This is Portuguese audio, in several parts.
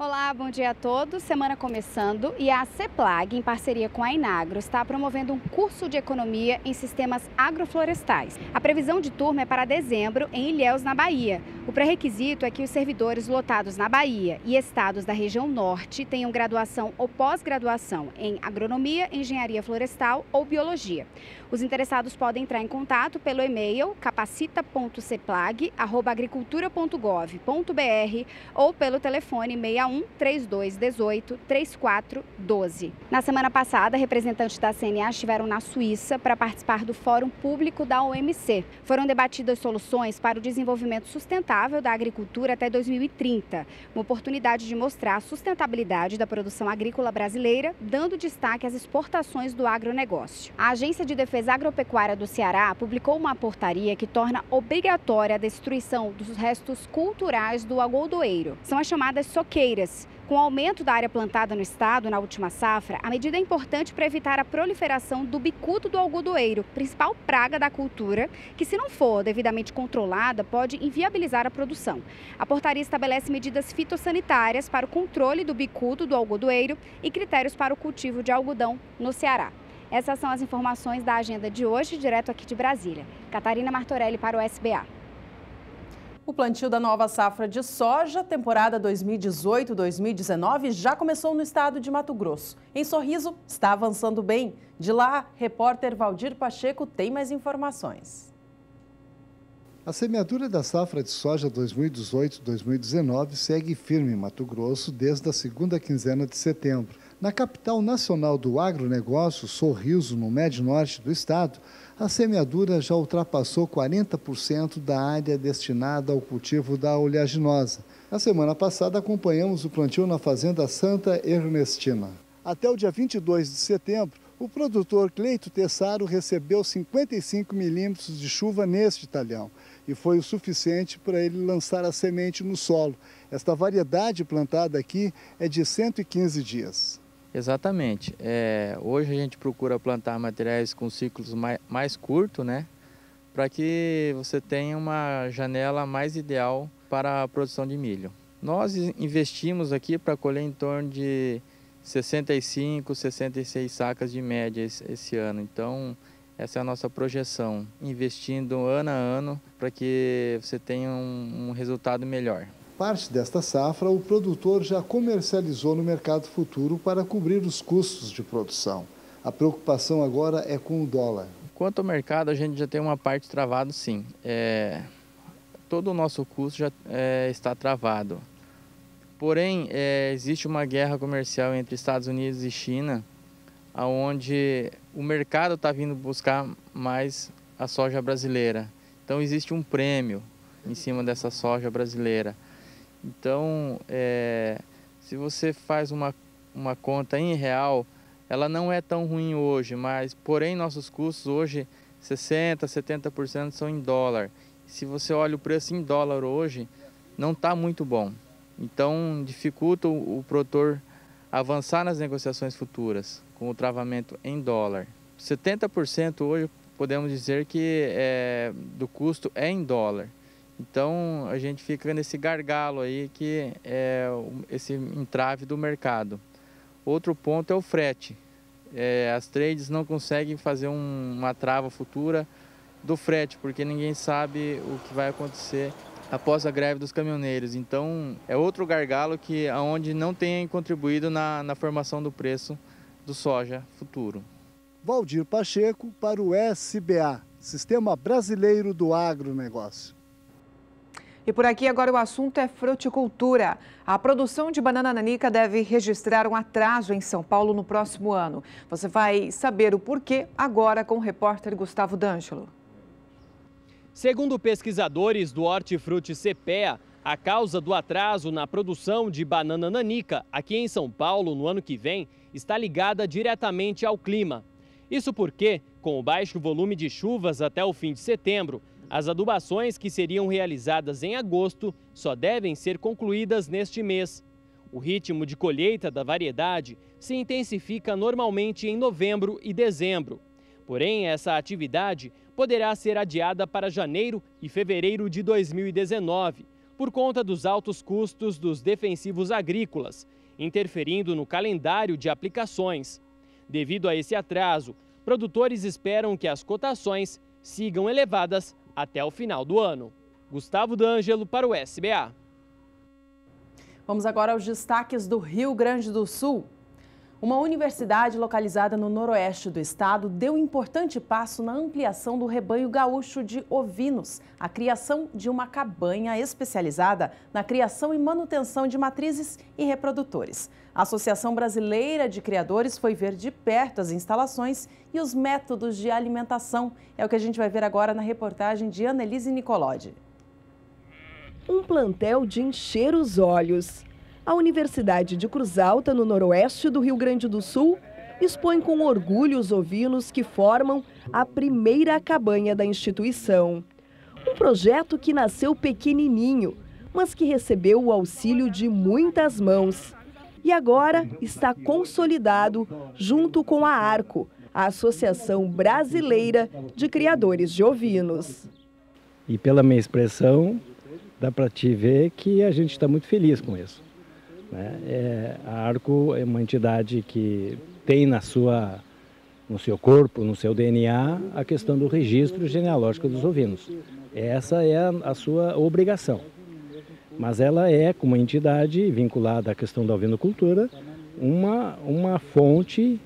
Olá, bom dia a todos. Semana começando e a CEPLAG, em parceria com a Inagro, está promovendo um curso de economia em sistemas agroflorestais. A previsão de turma é para dezembro em Ilhéus, na Bahia. O pré-requisito é que os servidores lotados na Bahia e estados da região norte tenham graduação ou pós-graduação em agronomia, engenharia florestal ou biologia. Os interessados podem entrar em contato pelo e-mail capacita.ceplague@agricultura.gov.br ou pelo telefone 61 3218 3412. Na semana passada, representantes da CNA estiveram na Suíça para participar do Fórum Público da OMC. Foram debatidas soluções para o desenvolvimento sustentável da agricultura até 2030, uma oportunidade de mostrar a sustentabilidade da produção agrícola brasileira, dando destaque às exportações do agronegócio. A Agência de Defesa Agropecuária do Ceará publicou uma portaria que torna obrigatória a destruição dos restos culturais do algodoeiro. São as chamadas soqueiras. Com o aumento da área plantada no estado na última safra, a medida é importante para evitar a proliferação do bicudo do algodoeiro, principal praga da cultura, que, se não for devidamente controlada, pode inviabilizar a produção. A portaria estabelece medidas fitossanitárias para o controle do bicudo do algodoeiro e critérios para o cultivo de algodão no Ceará. Essas são as informações da agenda de hoje, direto aqui de Brasília. Catarina Martorelli para o SBA. O plantio da nova safra de soja, temporada 2018-2019, já começou no estado de Mato Grosso. Em Sorriso, está avançando bem. De lá, repórter Valdir Pacheco tem mais informações. A semeadura da safra de soja 2018-2019 segue firme em Mato Grosso desde a segunda quinzena de setembro. Na capital nacional do agronegócio, Sorriso, no médio norte do estado, a semeadura já ultrapassou 40% da área destinada ao cultivo da oleaginosa. Na semana passada, acompanhamos o plantio na fazenda Santa Ernestina. Até o dia 22 de setembro, o produtor Cleito Tessaro recebeu 55 milímetros de chuva neste talhão e foi o suficiente para ele lançar a semente no solo. Esta variedade plantada aqui é de 115 dias. Exatamente. Hoje a gente procura plantar materiais com ciclos mais curtos, né? Para que você tenha uma janela mais ideal para a produção de milho. Nós investimos aqui para colher em torno de 65, 66 sacas de média esse ano. Então, essa é a nossa projeção, investindo ano a ano para que você tenha um resultado melhor. Parte desta safra, o produtor já comercializou no mercado futuro para cobrir os custos de produção. A preocupação agora é com o dólar. Quanto ao mercado, a gente já tem uma parte travada, sim. Todo o nosso custo já está travado. Porém, existe uma guerra comercial entre Estados Unidos e China, onde o mercado está vindo buscar mais a soja brasileira. Então, existe um prêmio em cima dessa soja brasileira. Então, se você faz uma conta em real, ela não é tão ruim hoje, mas, porém, nossos custos hoje, 60%, 70% são em dólar. Se você olha o preço em dólar hoje, não está muito bom. Então, dificulta o produtor avançar nas negociações futuras, com o travamento em dólar. 70% hoje, podemos dizer que do custo é em dólar. Então, a gente fica nesse gargalo aí, que é esse entrave do mercado. Outro ponto é o frete. As trades não conseguem fazer uma trava futura do frete, porque ninguém sabe o que vai acontecer após a greve dos caminhoneiros. Então, é outro gargalo onde não tem contribuído na formação do preço do soja futuro. Valdir Pacheco para o SBA, Sistema Brasileiro do Agronegócio. E por aqui agora o assunto é fruticultura. A produção de banana nanica deve registrar um atraso em São Paulo no próximo ano. Você vai saber o porquê agora com o repórter Gustavo D'Angelo. Segundo pesquisadores do Hortifruti CPEA, a causa do atraso na produção de banana nanica aqui em São Paulo no ano que vem está ligada diretamente ao clima. Isso porque, com o baixo volume de chuvas até o fim de setembro, as adubações que seriam realizadas em agosto só devem ser concluídas neste mês. O ritmo de colheita da variedade se intensifica normalmente em novembro e dezembro. Porém, essa atividade poderá ser adiada para janeiro e fevereiro de 2019, por conta dos altos custos dos defensivos agrícolas, interferindo no calendário de aplicações. Devido a esse atraso, produtores esperam que as cotações sigam elevadas até o final do ano. Gustavo D'Angelo para o SBA. Vamos agora aos destaques do Rio Grande do Sul. Uma universidade localizada no noroeste do estado deu um importante passo na ampliação do rebanho gaúcho de ovinos, a criação de uma cabanha especializada na criação e manutenção de matrizes e reprodutores. A Associação Brasileira de Criadores foi ver de perto as instalações e os métodos de alimentação. É o que a gente vai ver agora na reportagem de Annelise Nicolodi. Um plantel de encher os olhos. A Universidade de Cruz Alta, no noroeste do Rio Grande do Sul, expõe com orgulho os ovinos que formam a primeira cabanha da instituição. Um projeto que nasceu pequenininho, mas que recebeu o auxílio de muitas mãos. E agora está consolidado junto com a ARCO, a Associação Brasileira de Criadores de Ovinos. E pela minha expressão, dá para te ver que a gente está muito feliz com isso. A ARCO é uma entidade que tem no seu corpo, no seu DNA, a questão do registro genealógico dos ovinos. Essa é a sua obrigação. Mas ela é, como entidade vinculada à questão da ovinocultura, uma fonte,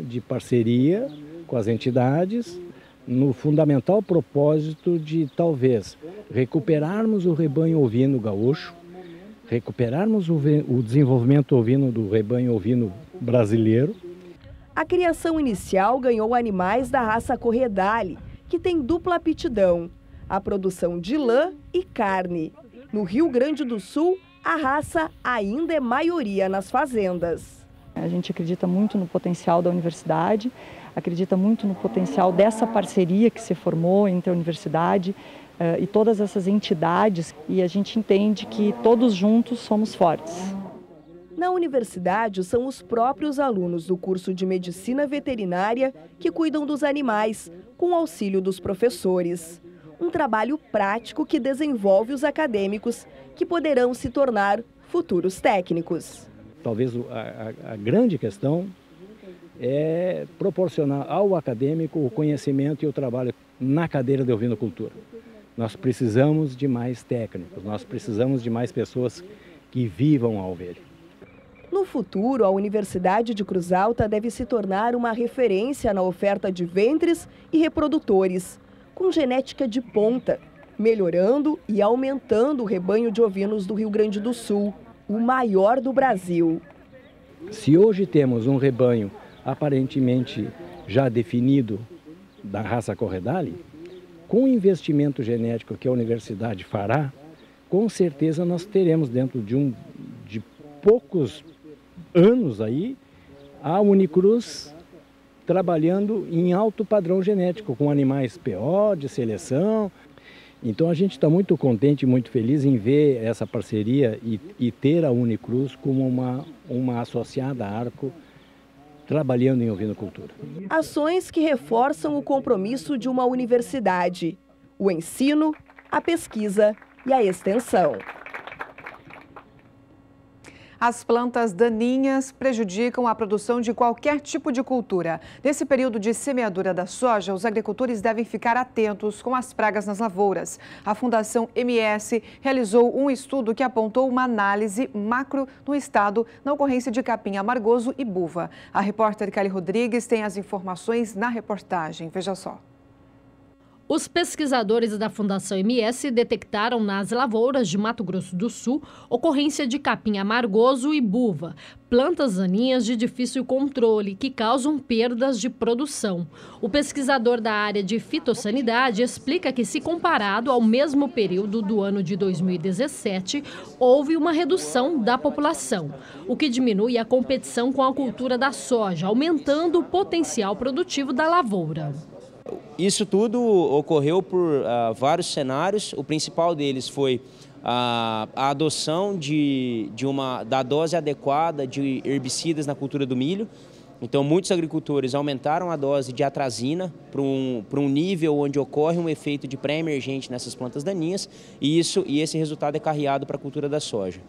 de parceria com as entidades, no fundamental propósito de, talvez, recuperarmos o rebanho ovino gaúcho, recuperarmos o desenvolvimento ovino do rebanho ovino brasileiro. A criação inicial ganhou animais da raça Corredale, que tem dupla aptidão, a produção de lã e carne. No Rio Grande do Sul, a raça ainda é maioria nas fazendas. A gente acredita muito no potencial da universidade, acredita muito no potencial dessa parceria que se formou entre a universidade e todas essas entidades, e a gente entende que todos juntos somos fortes. Na universidade, são os próprios alunos do curso de Medicina Veterinária que cuidam dos animais, com o auxílio dos professores. Um trabalho prático que desenvolve os acadêmicos, que poderão se tornar futuros técnicos. Talvez a grande questão é proporcionar ao acadêmico o conhecimento e o trabalho na cadeira de ovinocultura. Nós precisamos de mais técnicos, nós precisamos de mais pessoas que vivam a ovelha. No futuro, a Universidade de Cruz Alta deve se tornar uma referência na oferta de ventres e reprodutores, com genética de ponta, melhorando e aumentando o rebanho de ovinos do Rio Grande do Sul, o maior do Brasil. Se hoje temos um rebanho aparentemente já definido da raça Corredale, com o investimento genético que a universidade fará, com certeza nós teremos dentro de poucos anos aí, a Unicruz trabalhando em alto padrão genético, com animais PO, de seleção. Então a gente está muito contente e muito feliz em ver essa parceria e ter a Unicruz como uma associada à ARCO, trabalhando em ovinocultura. Ações que reforçam o compromisso de uma universidade, o ensino, a pesquisa e a extensão. As plantas daninhas prejudicam a produção de qualquer tipo de cultura. Nesse período de semeadura da soja, os agricultores devem ficar atentos com as pragas nas lavouras. A Fundação MS realizou um estudo que apontou uma análise macro no estado na ocorrência de capim amargoso e buva. A repórter Kelly Rodrigues tem as informações na reportagem. Veja só. Os pesquisadores da Fundação MS detectaram nas lavouras de Mato Grosso do Sul ocorrência de capim amargoso e buva, plantas daninhas de difícil controle que causam perdas de produção. O pesquisador da área de fitossanidade explica que, se comparado ao mesmo período do ano de 2017, houve uma redução da população, o que diminui a competição com a cultura da soja, aumentando o potencial produtivo da lavoura. Isso tudo ocorreu por vários cenários. O principal deles foi a adoção da dose adequada de herbicidas na cultura do milho. Então, muitos agricultores aumentaram a dose de atrazina para um nível onde ocorre um efeito de pré-emergente nessas plantas daninhas e esse resultado é carreado para a cultura da soja.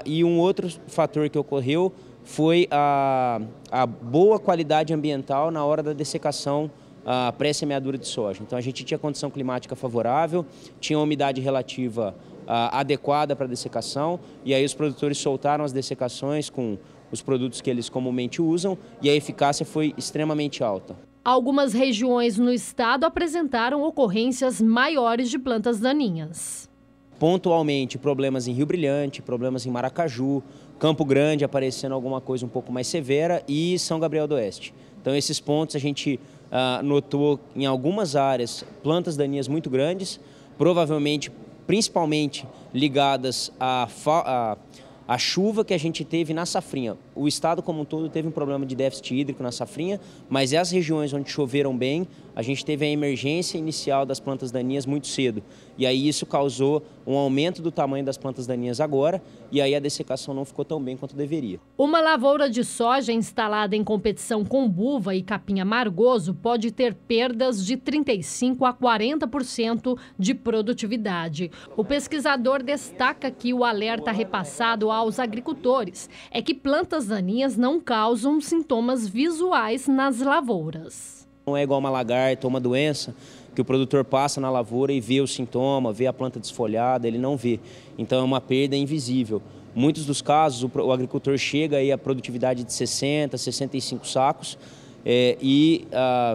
E um outro fator que ocorreu foi a boa qualidade ambiental na hora da dessecação pré-semeadura de soja. Então, a gente tinha condição climática favorável, tinha umidade relativa adequada para a dessecação e aí os produtores soltaram as dessecações com os produtos que eles comumente usam e a eficácia foi extremamente alta. Algumas regiões no estado apresentaram ocorrências maiores de plantas daninhas. Pontualmente, problemas em Rio Brilhante, problemas em Maracaju, Campo Grande aparecendo alguma coisa um pouco mais severa e São Gabriel do Oeste. Então, esses pontos a gente notou em algumas áreas plantas daninhas muito grandes, provavelmente, principalmente ligadas a chuva que a gente teve na safrinha. O estado como um todo teve um problema de déficit hídrico na safrinha, mas as regiões onde choveram bem, a gente teve a emergência inicial das plantas daninhas muito cedo. E aí isso causou um aumento do tamanho das plantas daninhas agora, e aí a dessecação não ficou tão bem quanto deveria. Uma lavoura de soja instalada em competição com buva e capim amargoso pode ter perdas de 35% a 40% de produtividade. O pesquisador destaca que o alerta repassado aos agricultores é que plantas daninhas não causam sintomas visuais nas lavouras. Não é igual uma lagarta ou uma doença que o produtor passa na lavoura e vê o sintoma, vê a planta desfolhada, ele não vê. Então é uma perda invisível. Muitos dos casos o agricultor chega aí a produtividade de 60, 65 sacos e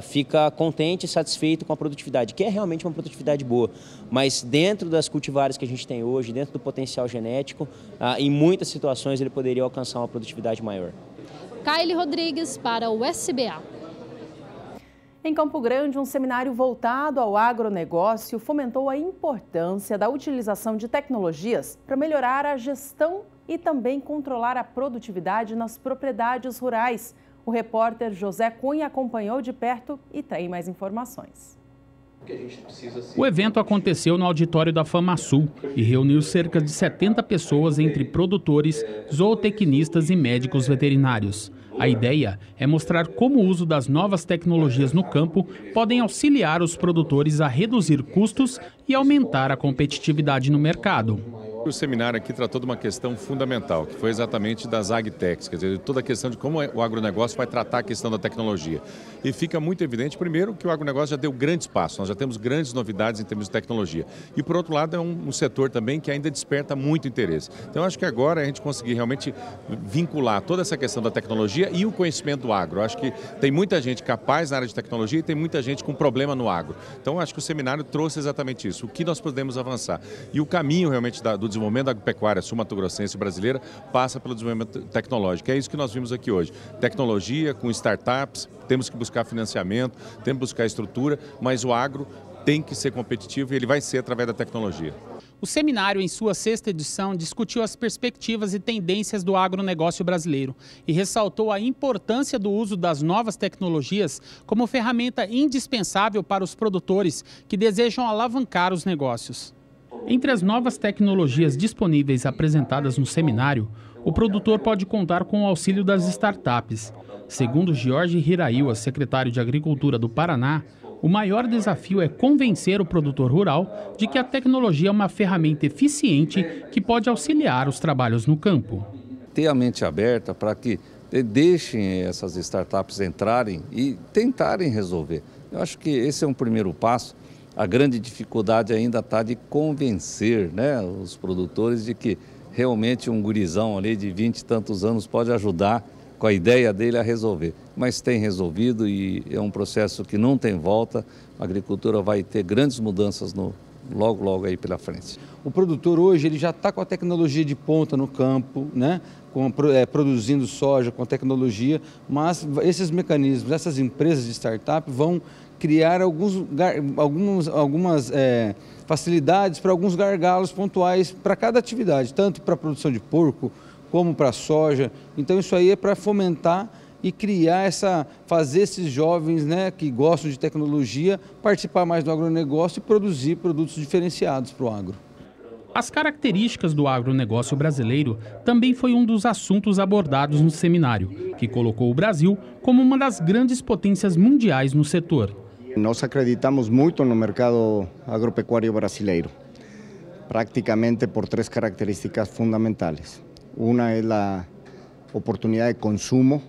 fica contente e satisfeito com a produtividade, que é realmente uma produtividade boa. Mas dentro das cultivares que a gente tem hoje, dentro do potencial genético, em muitas situações ele poderia alcançar uma produtividade maior. Kaile Rodrigues para o SBA. Em Campo Grande, um seminário voltado ao agronegócio fomentou a importância da utilização de tecnologias para melhorar a gestão e também controlar a produtividade nas propriedades rurais. O repórter José Cunha acompanhou de perto e tem mais informações. O evento aconteceu no auditório da FamaSul e reuniu cerca de 70 pessoas entre produtores, zootecnistas e médicos veterinários. A ideia é mostrar como o uso das novas tecnologias no campo podem auxiliar os produtores a reduzir custos e aumentar a competitividade no mercado. O seminário aqui tratou de uma questão fundamental, que foi exatamente das agtechs, quer dizer, toda a questão de como o agronegócio vai tratar a questão da tecnologia. E fica muito evidente, primeiro, que o agronegócio já deu grandes passos, nós já temos grandes novidades em termos de tecnologia. E, por outro lado, é um setor também que ainda desperta muito interesse. Então, acho que agora a gente conseguir realmente vincular toda essa questão da tecnologia e o conhecimento do agro. Acho que tem muita gente capaz na área de tecnologia e tem muita gente com problema no agro. Então, acho que o seminário trouxe exatamente isso, o que nós podemos avançar. E o caminho realmente do desenvolvimento da agropecuária sul-mato-grossense brasileira passa pelo desenvolvimento tecnológico. É isso que nós vimos aqui hoje. Tecnologia com startups, temos que buscar financiamento, temos que buscar estrutura, mas o agro tem que ser competitivo e ele vai ser através da tecnologia. O seminário, em sua 6ª edição, discutiu as perspectivas e tendências do agronegócio brasileiro e ressaltou a importância do uso das novas tecnologias como ferramenta indispensável para os produtores que desejam alavancar os negócios. Entre as novas tecnologias disponíveis apresentadas no seminário, o produtor pode contar com o auxílio das startups. Segundo Jorge Hiraíwa, secretário de Agricultura do Paraná, o maior desafio é convencer o produtor rural de que a tecnologia é uma ferramenta eficiente que pode auxiliar os trabalhos no campo. Ter a mente aberta para que deixem essas startups entrarem e tentarem resolver. Eu acho que esse é um primeiro passo. A grande dificuldade ainda está de convencer, os produtores de que realmente um gurizão ali de 20 e tantos anos pode ajudar com a ideia dele a resolver. Mas tem resolvido e é um processo que não tem volta. A agricultura vai ter grandes mudanças logo aí pela frente. O produtor hoje ele já está com a tecnologia de ponta no campo, produzindo soja com tecnologia, mas esses mecanismos, essas empresas de startup vão criar algumas facilidades para alguns gargalos pontuais para cada atividade, tanto para a produção de porco como para a soja. Então isso aí é para fomentar e criar fazer esses jovens que gostam de tecnologia participar mais do agronegócio e produzir produtos diferenciados para o agro. As características do agronegócio brasileiro também foi um dos assuntos abordados no seminário, que colocou o Brasil como uma das grandes potências mundiais no setor. Nós acreditamos muito no mercado agropecuário brasileiro, prácticamente por 3 características fundamentais. Uma é a oportunidade de consumo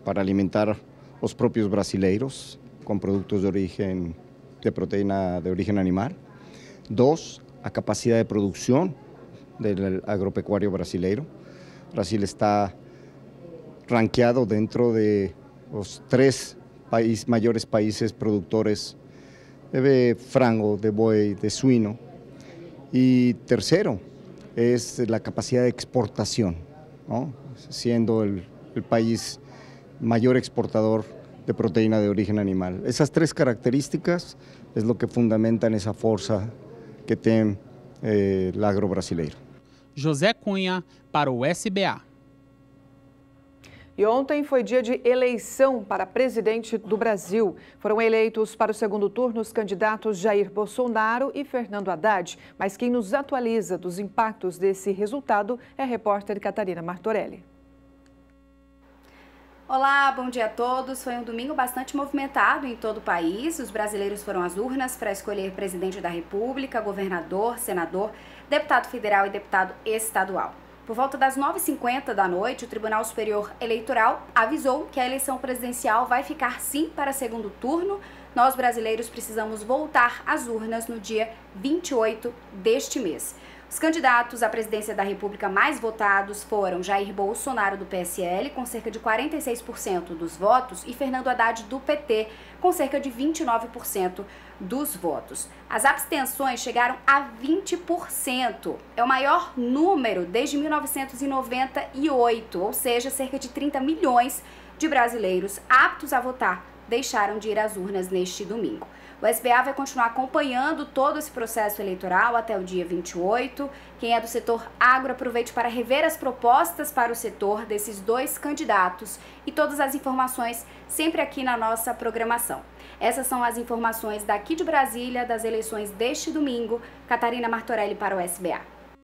para alimentar os próprios brasileiros com produtos de proteína de origem animal. 2, a capacidade de produção do agropecuário brasileiro. O Brasil está ranqueado dentro de os 3 maiores países produtores de frango, de boi, de suíno. Y tercero es la capacidad de exportación, ¿no? Siendo el país mayor exportador de proteína de origen animal. Esas 3 características es lo que fundamentan esa fuerza que tiene el agro brasileiro. José Cunha para o SBA. E ontem foi dia de eleição para presidente do Brasil. Foram eleitos para o segundo turno os candidatos Jair Bolsonaro e Fernando Haddad. Mas quem nos atualiza dos impactos desse resultado é a repórter Catarina Martorelli. Olá, bom dia a todos. Foi um domingo bastante movimentado em todo o país. Os brasileiros foram às urnas para escolher presidente da República, governador, senador, deputado federal e deputado estadual. Por volta das 9h50 da noite, o Tribunal Superior Eleitoral avisou que a eleição presidencial vai ficar sim para segundo turno. Nós, brasileiros, precisamos voltar às urnas no dia 28 deste mês. Os candidatos à presidência da República mais votados foram Jair Bolsonaro, do PSL, com cerca de 46% dos votos, e Fernando Haddad, do PT, com cerca de 29% dos votos. As abstenções chegaram a 20%. É o maior número desde 1998, ou seja, cerca de 30 milhões de brasileiros aptos a votar deixaram de ir às urnas neste domingo. O SBA vai continuar acompanhando todo esse processo eleitoral até o dia 28. Quem é do setor agro, aproveite para rever as propostas para o setor desses 2 candidatos e todas as informações sempre aqui na nossa programação. Essas são as informações daqui de Brasília das eleições deste domingo. Catarina Martorelli para o SBA.